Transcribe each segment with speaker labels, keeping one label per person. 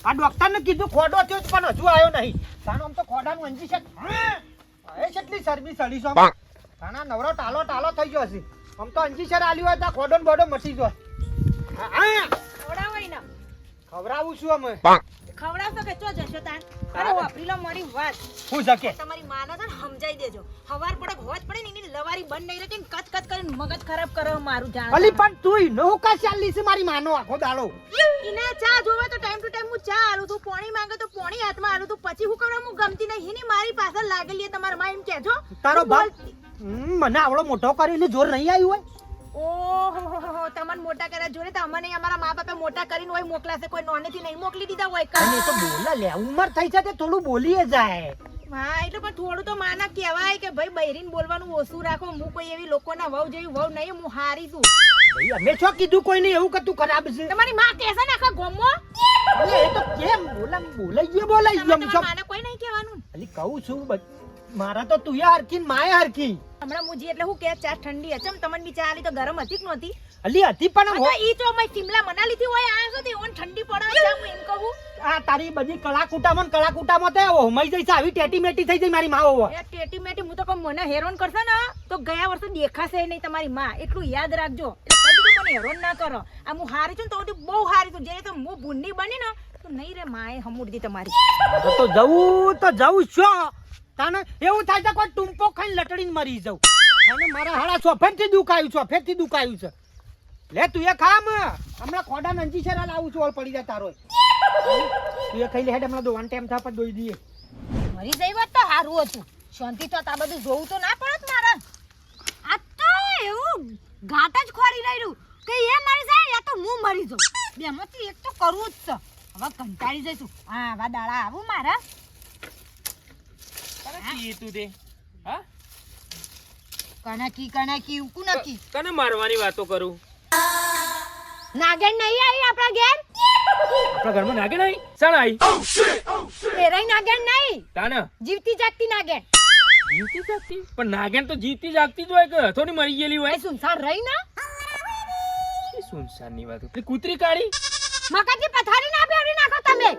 Speaker 1: આ ડોક્ટર ને કીધું ખોડો થયો પણ હજુ આવ્યો નહીં. તાનો આમ તો ખોડાનું અંજી છે. એ કેટલી શરમી સડી છો. તાના નવરો ટાલો થઈ ગયો હશે. આમ તો અંજી સર આલ્યું હોય તો ખોડો ને બોડો મટી ગયો.
Speaker 2: ખવડાવાય ને.
Speaker 1: ખવડાવું છું અમે.
Speaker 2: ખવડાવશો કે ચો જશો તાન. અરે વાપરી લો મારી વાત.
Speaker 1: હું જકે
Speaker 2: તમારી માને છે ને સમજાઈ દેજો. હવાર પડક હોજ પડે ને એની લવારી બંધ નહીં રહેતી ને કચ કરીને મગજ ખરાબ કરો મારું જાણ.
Speaker 1: અલી પણ તું નો કા ચાલી છે મારી માનો આખો દાડો.
Speaker 2: ઈને ચા જોવે તો ટાઈમ ટુ ટાઈમ હું ચા આલું તું પાણી માંગે તો પાણી હાથમાં આલું તું પછી હું કરું હું ગમતી નહીં ની મારી પાછળ લાગેલી તમારા માં એમ કહેજો.
Speaker 1: તારો બાપ મને આવડો મોટો કરીને જોર નહીં આવ્યું હોય.
Speaker 2: ઓહો તમને મોટા કર્યા જોડે તો અમને અમારા મા બાપે મોટા કરીને હોય મોકલાશે કોઈ નોનેથી નહીં મોકલી દીધા હોય
Speaker 1: અને તો બોલા લે ઉંમર થઈ છે તે થોડું બોલીએ જાય.
Speaker 2: હા એટલે પણ થોડું તો માના કહેવાય કે ભાઈ બૈરીન બોલવાનું ઓછું રાખો. હું કોઈ એવી લોકોના વહુ જેવી વહુ નહીં હું હારી છું.
Speaker 1: ભાઈ અમે છો કીધું કોઈ નહીં એવું કે તું ખરાબ છે.
Speaker 2: તમારી માં કહેશે ને આખા ગામમાં.
Speaker 1: અરે એ તો કેમ બોલાઈ ગયો
Speaker 2: માને કોઈ નહીં કહેવાનું.
Speaker 1: અલી કહું છું મારા તો તું હરખી માય હરખી.
Speaker 2: હમણાં મુજી એટલે હું કે ચા ઠંડી હશે તમને બી ચા આલી તો ગરમ હતી કે નહોતી.
Speaker 1: અલી હતી પણ
Speaker 2: ઈ તો મેં શિમલા મનાલી થી હોય આ સુધી ઓન ઠંડી પડે ચા હું એમ કહું.
Speaker 1: આ તારી બધી કળાકુટામાં તે હોમાઈ જઈ છે આવી ટેટી મેટી થઈ જઈ મારી માવો.
Speaker 2: એ ટેટી મેટી હું તો કહું મને હેરાન કરશે ને તો ગયા વર્ષે દેખાશે નહીં તમારી માં એટલું યાદ રાખજો. એટલે કદી મને હેરાન ના કરો. આ હું હારી છું ને તો બહુ હારી છું જે તો હું ભૂંડી બની ને તો નહીં રે માએ હમુડજી તમારી.
Speaker 1: તો જવું છો તાને એવું થાય છે કોઈ ટુંપો ખાઈને લટડીને મરી જાઉં. અને મારા હાડા સોફેરથી દુખાયું છે. લે તું એ ખામ હમણાં ખોડા નંજી છે લાવું છું ઓલ પડી જાય તારો. તું એ ખાઈ લે હેડ હમણાં દોવાન ટાઈમ થા પર દોઈ દઈએ.
Speaker 2: મરી જઈ વાત તો સારું હતું. શાંતિ તો આ બધું જોવું તો ના પડત મારે. આ તો એવું ઘાટ જ ખોરી રહ્યું કે એ મરી જાય યા તો હું મરી જાઉં. બેમાંથી એક તો કરવું જ છે. હવે કંટાળી જઈશું. હા વા દાડા આવું મારા.
Speaker 3: તું દે હા
Speaker 2: કણકી ઉકુ નકી
Speaker 3: કને મારવાની વાતો કરું.
Speaker 2: નાગેણ નહીં આવી આપણા ઘેર.
Speaker 3: આપણા ઘરમાં નાગેણ આવી ચાલ આવી
Speaker 2: એરાઈ નાગેણ નહીં
Speaker 3: તાને
Speaker 2: જીવતી જાગતી નાગેણ.
Speaker 3: જીવતી જાગતી પણ નાગેણ તો જીવતી જાગતી જ હોય કે થોડી મરી ગયેલી હોય.
Speaker 2: સુનસાન રહી ના
Speaker 3: એ સુનસાનની વાત એટલે કૂતરી કાઢી
Speaker 2: મકાજી પથારી ના બેરી નાખો તમે.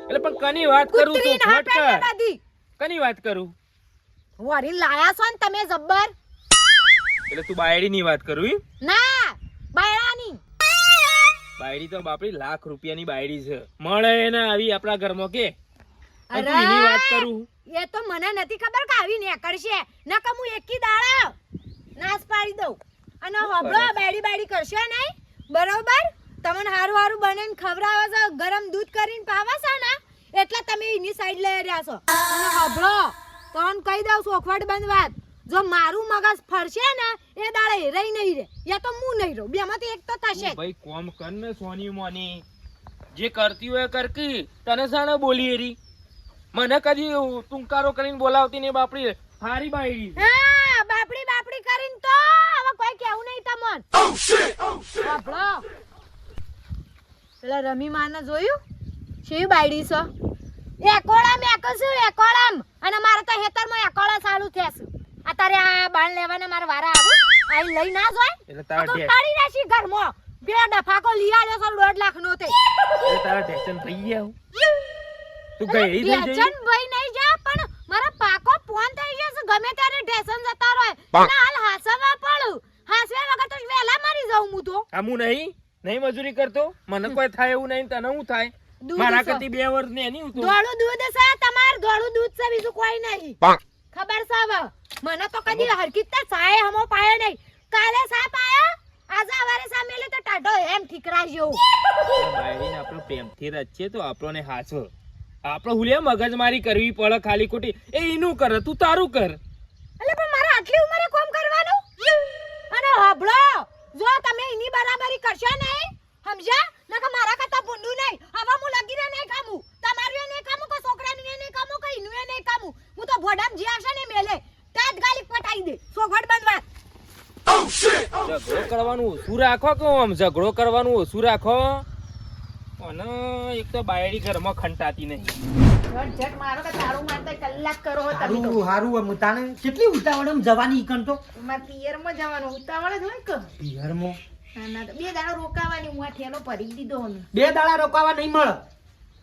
Speaker 3: એટલે પણ કની વાત કરું તું ફટ કર. કની વાત કરું
Speaker 2: વરી લાયા છો ને તમે જબ્બર.
Speaker 3: એટલે તું બાયડી ની વાત કરું એમ
Speaker 2: ના બાયડાની.
Speaker 3: બાયડી તો બાપડી લાખ રૂપિયાની બાયડી છે મળે એને આવી આપણા ઘરમાં કે એની વાત કરું.
Speaker 2: એ તો મને નથી ખબર કે આવી ને કરશે ન કે હું એકી દાડા નાશ પાડી દઉં. અને હબળો બાયડી કરશે નહીં બરોબર. તમને હારું બને ખવડાવે છે ગરમ દૂધ કરીને પાવા છે ને એટલે તમે એની સાઈડ લઈ રહ્યા છો. અને હબળો તને કહી દઉં સોખવટ બંધ વાત. જો મારું મગજ ફરશે ને એ દાડે રહી નહીં રે યા તો હું નહીં રહું. બેમાંથી એક તો થશે.
Speaker 3: ભાઈ કોમ કર ને સોની મોની જે કરતી હોય કરકી તને સાને બોલી એરી મને કદી તુંકારો કરીને બોલાવતી ને બાપડી હારી બાયડી.
Speaker 2: હા બાપડી કરીને તો હવે કોઈ કેવું નહીં તમન. બાપડો પેલા રમી માને જોયું શી બાયડી છે. એકોળામ એકોળામ અને મારે તો હેતરમાં એકોળા ચાલુ થશે. અત્યારે આ બાણ લેવાના મારા વારા આવું આઈ લઈ ના જોય
Speaker 3: એટલે તારા
Speaker 2: તો કાઢી નાખી ઘરમાં. બે ડફાકો લઈ આલ્યો છે 1.5 લાખ નો તે.
Speaker 3: એટલે તારા ટેન્શન થઈ ગયા તું ગઈ થઈ જઈ.
Speaker 2: ટેન્શન ભાઈ નહીં જા પણ મારા પાકો ફોન થઈ જશે ગમે ત્યારે ટેન્શન જતા રહે. ના હાલ હાસવા પડું હાસવે વગર તો વેલા મરી જાઉં હું તો.
Speaker 3: આમું નહીં મજૂરી કરતો મને કોઈ થાય એવું નહીં તને હું થાય મારા કરતી 2 વર્ષ ને એની હું
Speaker 2: ગળું દૂધ છે તમાર ગળું દૂધ છે બીજું કોઈ નહીં. ખબર છે હવે મને તો કદી હરકત સાય હમો પાયો નહીં. કાલે સા પાયો આજે સવારે સામે લે તો ટાઢો એમ ઠીકરા જેવો.
Speaker 3: બાયડીને આપણો પ્રેમથી રચે તો આપણને હાચો આપણો હુલિયા મગજમારી કરવી પડે ખાલી ખોટી. એ એનું કરે તું તારું કર.
Speaker 2: એટલે પણ મારા આટલી ઉંમરે કોમ કરવાનું. અને હબળો જો તમે એની બરાબરી કરશો નહીં સમજ્યા નકા મારા કરતા ભૂંડું નહીં. હવે હું લગીને નહીં ખામું તમારું નહીં ખામું કે છોકરાને નહીં ખામું કે ઇનું નહીં ખામું. હું તો ભોડામ જે આવશે ને મેલે તાત્કાલિક પટાઈ દે સોગડ બંધવા.
Speaker 3: ઝઘડો કરવાનું ઓછું રાખો કે આમ ઝઘડો કરવાનું ઓછું રાખો. અને એક તો બાયડી ઘરમાં ખંટાતી નહીં.
Speaker 2: ઝટ મારો કે તારું મારતા કલાક કરો હો તમે તો.
Speaker 1: હારું મુતાને કેટલી ઉતાવળમ જવાની ઈકન તો
Speaker 2: માર પિયરમાં જવાનું ઉતાવળ જ હોય કે
Speaker 1: પિયરમાં
Speaker 2: ના તો 2 દાડા રોકાવાની હું આ ઠેલો ભરી દીધો હમે.
Speaker 1: 2 દાડા રોકાવા નહીં મળે.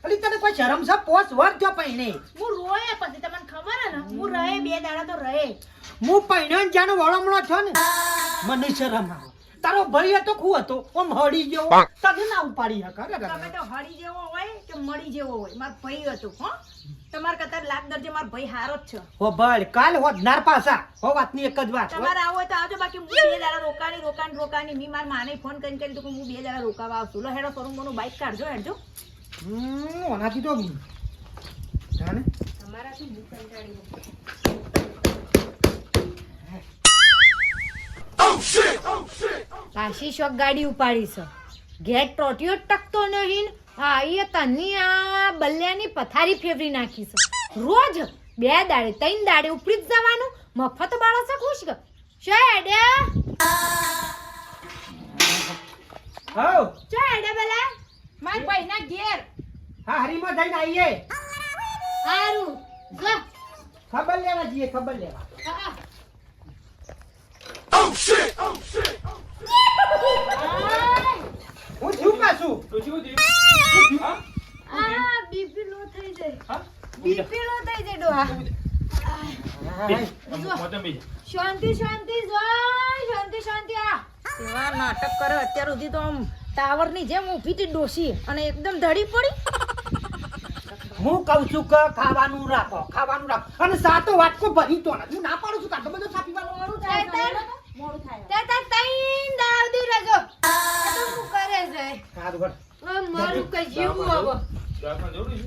Speaker 1: અલી તને કોઈ શરમ છે પોસ વર જો પૈણે
Speaker 2: હું રોય પછી તમને ખબર હે ને હું રહે 2 દાડા તો રહે
Speaker 1: હું પૈણે જાનો વળમણો છો ને મને શરમ આવે તારો ભાઈ હતો ખુ હતો ઓમ હડી ગયો તને ના ઉપાડી હકા
Speaker 2: તમે તો હળી જેવો હોય કે મળી જેવો હોય માર ભાઈ હતો હો તમાર કતાર લાગ દરજે માર ભાઈ હારો જ છે
Speaker 1: હો ભાઈ કાલ હોદનાર પાસા હો વાતની એક જ વાત
Speaker 2: તમારે આવો હોય તો આવજો બાકી હું 2 દાડા રોકાની મી માર માને ફોન કરી તો હું 2 દાડા રોકાવા આવશું લો હેડો શોરૂમ નું બાઈક કાઢજો હેડજો
Speaker 1: ઓનાથી તો જાણે
Speaker 2: તમારાથી હું કંટાળી પાછી શોક ગાડી ઉપાડી છે ઘેર ટોટિયો ટકતો નહીં હા એ તની આ બલ્યાની પથારી ફેરવી નાખી છે રોજ 2 દાડે 3 દાડે ઉપડી જ જવાનું મફત બાળો છે ખુશ કે શેડે
Speaker 1: હો
Speaker 2: શેડે બેલા માર ભાઈના ઘેર
Speaker 1: હા હરીમાં જઈને આવીએ
Speaker 2: હારું જા
Speaker 1: ખબર લેવા જઈએ ખબર લેવા
Speaker 2: હા
Speaker 1: હું થયું પાછું
Speaker 3: તો શું થયું? હા?
Speaker 2: આ બીપી લો થઈ જાય
Speaker 3: હા?
Speaker 2: બીપી લો થઈ જાય ડોહા
Speaker 3: મોટો બેસ.
Speaker 2: શાંતિ શાંતિ શાંતિ આ એવા નાટક કરે અત્યાર સુધી તો આમ ટાવર ની જેમ ઊભી હતી ડોસી અને એકદમ ધડી પડી
Speaker 1: હું કહું છું કે ખાવાનું રાખો અને સાતો વાટકો ભરી તો નથી હું ના પાડું છું કાતો બધો સાપી વાળો
Speaker 2: મોડું થાય તે તઈન દાવદી રહેજો આ તો શું કરે છે
Speaker 1: સારું કર
Speaker 2: મારું કઈ જીવું હવે
Speaker 3: દવાખાને જવું છે?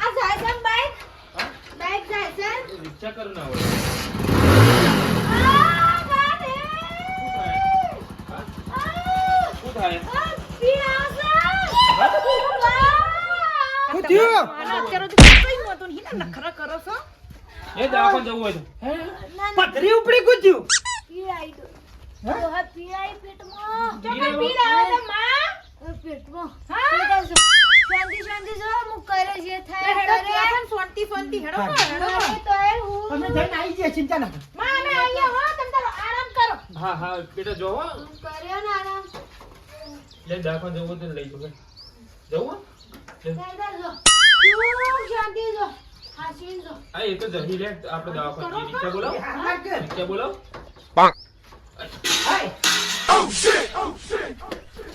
Speaker 2: આ જાય છે બાઈક
Speaker 3: હા?
Speaker 2: બાઈક જાય છે
Speaker 3: રિક્ષા કરું ના હોય.
Speaker 2: આ ગાડે
Speaker 3: હા?
Speaker 2: આ
Speaker 3: શું થાય?
Speaker 2: પિયાસા
Speaker 1: શું થયું?
Speaker 2: અત્યારે તો કઈ નહોતું ને હિના નખરા કરો છો
Speaker 3: એ દવાખાને જવું હોય તો. હે?
Speaker 1: પથરી ઉપડી ગુજ્યું
Speaker 2: પીડાઈ દો
Speaker 1: હે?
Speaker 2: દોહા પીડાઈ પેટમાં
Speaker 3: પીડાઈ
Speaker 2: પીડાઈ છે માં પેટમાં હા શાંતિ જો મુ કરે જે થાય કરે શાંતિ હેડો
Speaker 1: હા.
Speaker 2: હેડો તો એ હું
Speaker 1: અમે જઈને આવી જઈએ ચિંતા ના કર
Speaker 2: માં અમે આયા હો તમે તારો આરામ કરો
Speaker 3: હા હા બેટા જોવો
Speaker 2: કર્યો ને આરામ
Speaker 3: લે દવાખાને જવું હોય તો લઈ જવું. જવું? લે.
Speaker 2: કાયદા જો શાંતિ જો હાસીન જો
Speaker 3: હા એ તો જઈ લે આપણે દવાખાને જઈએ. રિક્ષા બોલાવો.
Speaker 1: હા, કર.
Speaker 3: રિક્ષા બોલાવો.
Speaker 1: હાય.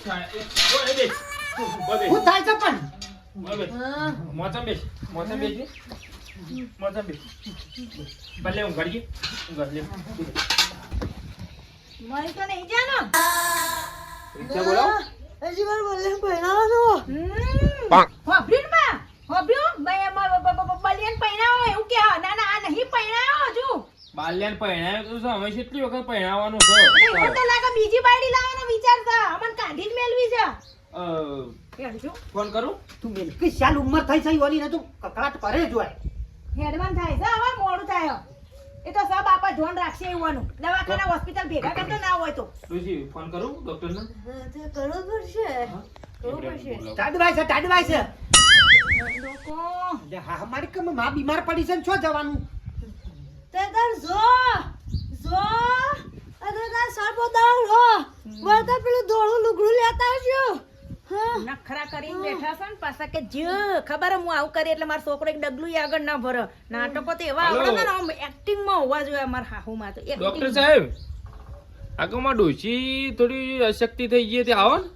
Speaker 3: હા, એ બેસ. બોલ બેસ.
Speaker 1: હું થાય છે પણ
Speaker 3: બોલ બેસ.
Speaker 2: હા
Speaker 3: મોચમ બેસ. મોચમ બેસ. મોચમ બેસ. ભલે હું ઘડીએ. હું ઘર લે.
Speaker 2: મરી તો નહીં જાનો
Speaker 3: રિક્ષા બોલાવો.
Speaker 2: હજી વાર બોલે પહેરાવાનો હોબ્રિન માં હોબ્રિન બલિયન પહેરાવો એવું કે ના આ નહીં પહેરાવો હજુ
Speaker 3: બાલ્યાને પહેણાવ્યો તો શું? અમે કેટલી વખત પહેણાવવાનું છે?
Speaker 2: મને તો લાગે બીજી બાયડી લાવવાનો વિચાર છે અમન કાઢી જ મેલવી છે
Speaker 3: અ,
Speaker 2: હેડજો
Speaker 3: ફોન કરું?
Speaker 1: તું મેલકી શાલ ઉંમર થઈ છે ઓલી ને તું કકડાટ કરે જોય
Speaker 2: હેડવાન થાય છે હવે મોડું થાય એ તો સબ આપા ધ્યાન રાખશે એવાનું દવાખાના હોસ્પિટલ ભેગા કરતો ના હોય તો
Speaker 3: લુસી, ફોન કરું ડોક્ટરને?
Speaker 2: કરવું પડશે
Speaker 1: ટાડવાય છે
Speaker 2: લોકો
Speaker 1: લે, હા મારી કે માં બીમાર પડી છે ને છો જવાનું
Speaker 2: તે તાર જો અરે તાર સરપો દાળ હો બળતા પેલું ધોળું લુગડું લેતા આવજો નખરા કરીને બેઠા છે ને પાછા કે જ ખબર હું આવું કરી એટલે મારો છોકરો એક ડગલું આગળ ના ભરે નાટકો તો એવા
Speaker 3: હલો.
Speaker 2: આવડે ને આમ એક્ટિંગ માં હોવા જોઈએ અમારા હાહુમાં તો
Speaker 3: ડોક્ટર સાહેબ, આગળમાં ડોશી થોડી અશક્તિ થઈ ગઈ હતી, આવો ને.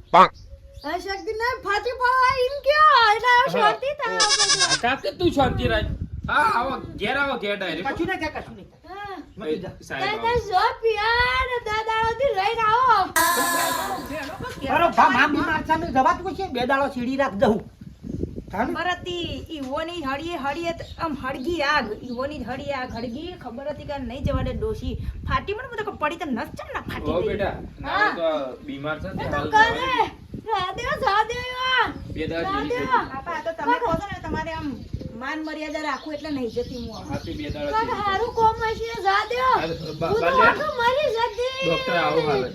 Speaker 2: શક્તિ ના ફાટી પડવા એમ કયો એટલે શાંતિ થાય
Speaker 3: હા, કાકે તું શાંતિ રાખ. હા, આવો ઘેર ડાયરેક્ટ.
Speaker 1: કશું નહીં થાય મતી જા
Speaker 3: સાહેબ,
Speaker 2: જો પિયાર દાદાઓથી લઈને આવો
Speaker 1: અરે ભા માં બીમાર છે ને જવાતું છે 2 દાડો સીડી રાખ દઉં થાને
Speaker 2: બરતી ઈવોની હળીએ આમ હળગી આગ ઈવોની હળીએ આગ હળગી ખબર હતી કે નહીં જવાડે ડોશી ફાટી મને બધો પડી તો નસ ચમ ના ફાટી
Speaker 3: ઓ
Speaker 2: ગઈ
Speaker 3: બેટા, ના તો બીમાર છે તે હાલ
Speaker 2: કરે
Speaker 3: જવાની.
Speaker 2: રાદેવા
Speaker 3: બે દાડા જેવી થઈ.
Speaker 2: બાપા આ તો તમે કહો છો ને તમારે આમ માન મર્યાદા રાખવું એટલે નહીં જતી હું
Speaker 3: હા, તે 2 દાડા જેવી.
Speaker 2: હારું કોમ હશે જાદ્યો
Speaker 3: બાલ્યા,
Speaker 2: મરી જતી
Speaker 3: ડોક્ટર આવું હાલે.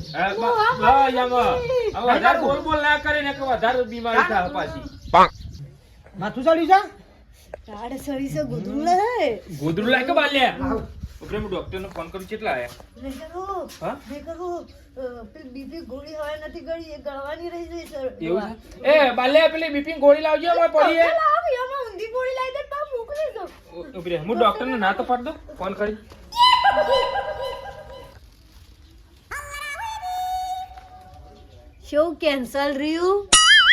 Speaker 3: હા, યામાં. હવે વધારે બોલ ના કરે ને કે વધારે બીમારી થાય પાછી.
Speaker 1: માથું ચાલ્યું છે
Speaker 2: તાડે સળી સે ગુદું લે
Speaker 3: ગોદરું લાગે બાલ્યા.
Speaker 1: આવ.
Speaker 3: ઉપરે ઉભરે હું ડોક્ટરને ફોન કરું કેટલા આયા
Speaker 2: નહીં કરું
Speaker 3: હા
Speaker 2: નહીં કરું પેલી બીપી ગોળી હવે નથી ગળી એ ગળવાની રહી ગઈ સર
Speaker 3: એવું છે એ બાલે પેલી બીપી ગોળી લાવજો અમે પડી હે
Speaker 2: લાવ યામાં ઊંધી ગોળી લાવી દે તો મોકલી દો
Speaker 3: ઉભરે હું ડોક્ટરને ના તો પાડ દઉં ફોન કરી
Speaker 2: શું કેન્સલ રહ્યું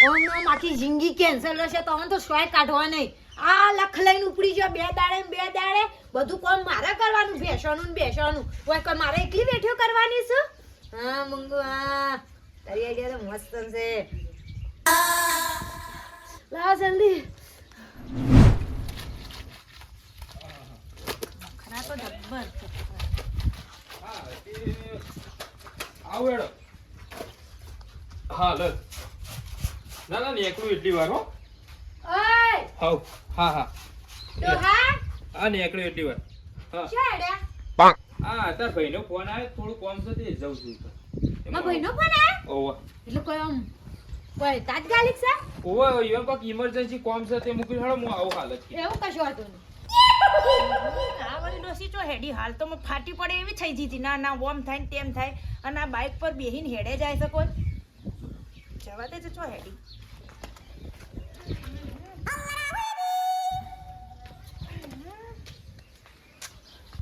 Speaker 2: ઓમ આખી જિંદગી કેન્સલ રહેશે તમને તો સોય કાઢવા નહીં આ લખ લઈને ઉપડી ગયો 2 દાડે ને 2 દાડે બધું કોમ મારે કરવાનું બેસવાનું ને બેસવાનું ઓય કોઈ મારે એકલી બેઠ્યો કરવાની છે હા મંગુ હા તારી આઈડિયા તો મસ્ત છે લા જલ્દી ખરા તો જબ્બર છે
Speaker 3: આવો એડો હા લે ના ના ને એકલું એટલી વાર હો
Speaker 2: ઓય
Speaker 3: હાઉ હા હા
Speaker 2: તો હા
Speaker 3: હા ને એકલું એટલી વાર હા
Speaker 2: છેડ્યા
Speaker 3: હા તાર ભાઈનો ફોન આવ્યો થોડું કોમ છે તે જઉં છું
Speaker 2: મારા ભાઈનો ફોન આવ્યો
Speaker 3: ઓવા
Speaker 2: એટલે કોઈ આમ કોઈ તાત્કાલિક છે
Speaker 3: ઓવા ઈવન કોક ઇમરજન્સી કોમ છે તે મૂકી હેડો હું આવું હાલત
Speaker 2: એવું કશું હતું નહીં
Speaker 4: આ વાળી ડોસી ચો હેડી હાલ તો ફાટી પડે એવી થઈ જીતી ના ના ઓમ થાય ને તેમ થાય અને આ બાઇક પર બેહીને હેડે જાય છે કોઈ જવા દે છે ચો હેડી